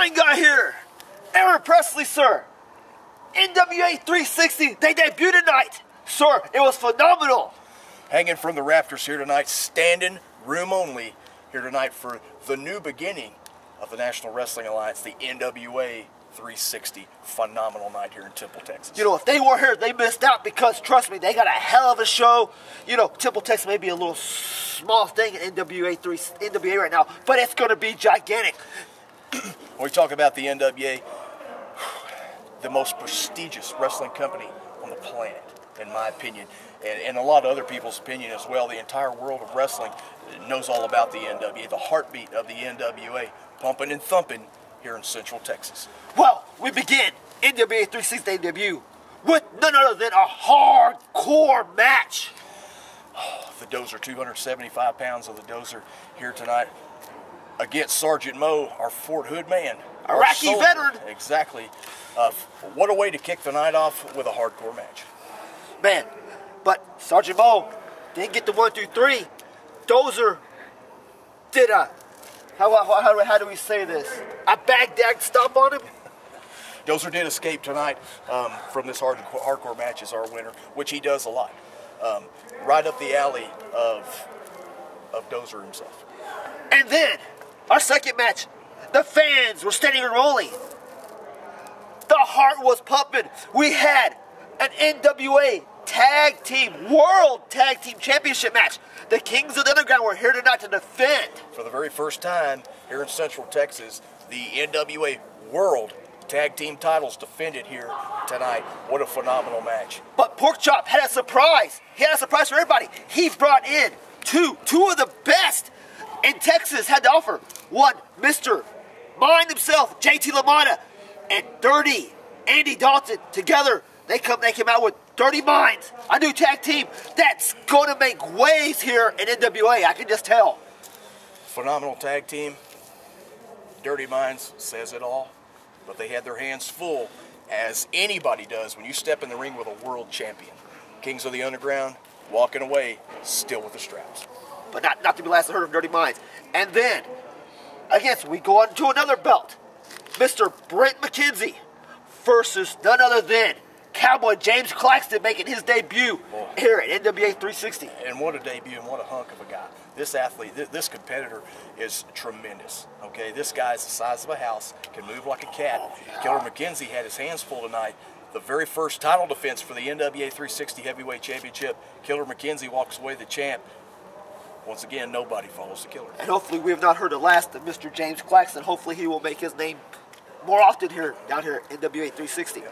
fine guy here, Arron Presley, sir. NWA 360, they debuted tonight. Sir, it was phenomenal. Hanging from the rafters here tonight, standing room only here tonight for the new beginning of the National Wrestling Alliance, the NWA 360. Phenomenal night here in Temple, Texas. You know, if they weren't here, they missed out because, trust me, they got a hell of a show. You know, Temple, Texas may be a little small thing in NWA right now, but it's going to be gigantic. When we talk about the NWA, the most prestigious wrestling company on the planet, in my opinion, and a lot of other people's opinion as well. The entire world of wrestling knows all about the NWA, the heartbeat of the NWA, pumping and thumping here in Central Texas. Well, we begin NWA 360 debut with none other than a hardcore match. The Dozer, 275 pounds of the Dozer here tonight against Sergeant Mo, our Fort Hood man. Iraqi veteran. Exactly. What a way to kick the night off with a hardcore match. Man, but Sergeant Mo didn't get the 1, 2, 3. Dozer did a, how do we say this? A Baghdad stomp on him? Dozer did escape tonight from this hardcore match as our winner, which he does a lot. Right up the alley of Dozer himself. And then, our second match, the fans were standing and rolling. The heart was pumping. We had an NWA Tag Team, World Tag Team Championship match. The Kings of the Underground were here tonight to defend. For the very first time here in Central Texas, the NWA World Tag Team titles defended here tonight. What a phenomenal match. But Porkchop had a surprise. He had a surprise for everybody. He brought in two of the best in Texas had to offer. One, Mr. Mind himself, JT LaMotta, and Dirty Andy Dalton. Together, they came out with Dirty Minds, a new tag team that's going to make waves here in NWA. I can just tell. Phenomenal tag team. Dirty Minds says it all. But they had their hands full, as anybody does when you step in the ring with a world champion. Kings of the Underground walking away still with the straps. But not to be last heard of Dirty Minds. And then, I guess we go on to another belt. Mr. Brent McKenzie versus none other than Cowboy James Claxton making his debut here at NWA 360. And what a debut and what a hunk of a guy. This athlete, this competitor is tremendous. Okay, this guy's the size of a house, can move like a cat. Oh, yeah. Killer McKenzie had his hands full tonight. The very first title defense for the NWA 360 Heavyweight Championship. Killer McKenzie walks away the champ. Once again, nobody follows the Killer. And hopefully we have not heard the last of Mr. James Claxton. Hopefully he will make his name more often here, down here at NWA 360.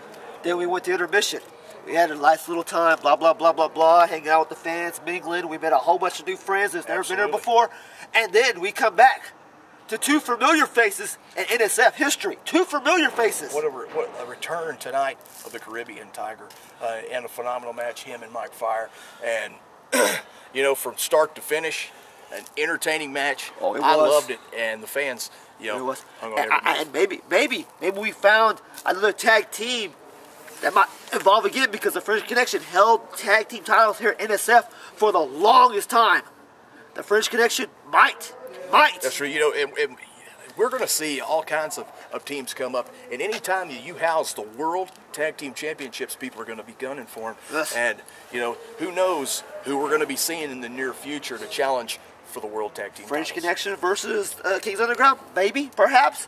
Then we went to intermission. We had a nice little time, blah, blah, blah, blah, blah, hanging out with the fans, mingling. We met a whole bunch of new friends that's never been here before. And then we come back to two familiar faces in NSF history. Two familiar faces. What a return tonight of the Caribbean Tiger and a phenomenal match, him and Mike Fire. And, you know, from start to finish, an entertaining match. Oh, it was. I loved it. And the fans, you know, it was. hung on every And maybe we found another tag team that might evolve again, because the French Connection held tag team titles here at NSF for the longest time. The French Connection might. That's right. You know, and we're going to see all kinds of teams come up. And anytime you house the World Tag Team Championships, people are going to be gunning for them. Yes. And, you know, who knows who we're going to be seeing in the near future to challenge for the World Tag Team French titles. Connection versus Kings Underground, maybe, perhaps.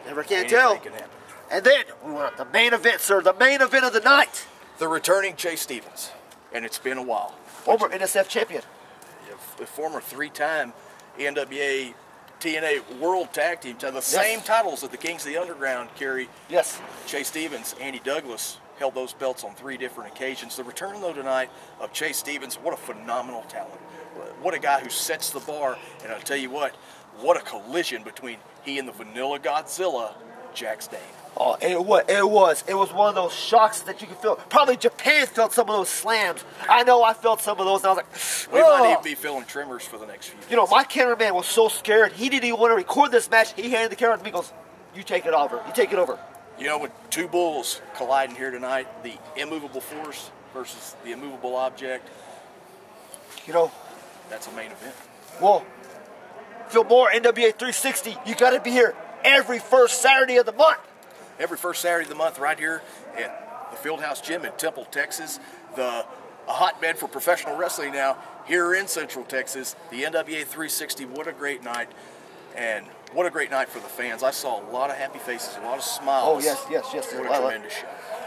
Never can Anything tell. can happen. And then we went up the main event, sir, the main event of the night. The returning Chase Stevens, and it's been a while. Former NSF champion. The former three-time NWA TNA World Tag Team, the same titles that the Kings of the Underground carry. Yes. Chase Stevens, Andy Douglas held those belts on 3 different occasions. The return, though, tonight of Chase Stevens, what a phenomenal talent. What a guy who sets the bar, and I'll tell you what a collision between he and the Vanilla Godzilla, Jax Dane. Oh, it was one of those shocks that you could feel. Probably Japan felt some of those slams. I know I felt some of those, and I was like, we might even be feeling tremors for the next few days. You know, my cameraman was so scared, he didn't even want to record this match. He handed the camera to me and goes, you take it over. You take it over. You know, with two bulls colliding here tonight, the immovable force versus the immovable object, you know, that's a main event. Well, feel more NWA 360, you got to be here every first Saturday of the month. Every first Saturday of the month right here at the Fieldhouse Gym in Temple, Texas. A hotbed for professional wrestling now here in Central Texas. The NWA 360, what a great night. And what a great night for the fans. I saw a lot of happy faces, a lot of smiles. Oh, yes. What a tremendous show.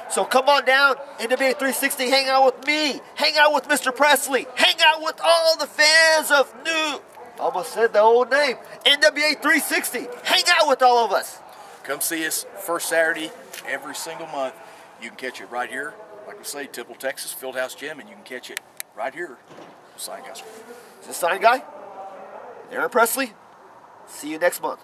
So come on down, NWA 360, hang out with me, hang out with Mr. Presley, hang out with all the fans of almost said the old name, NWA 360. Hang out with all of us. Come see us first Saturday every single month. You can catch it right here, like we say, Temple, Texas, Fieldhouse Gym, and you can catch it right here. Sign guy. Is this sign guy? Arron Presley. See you next month.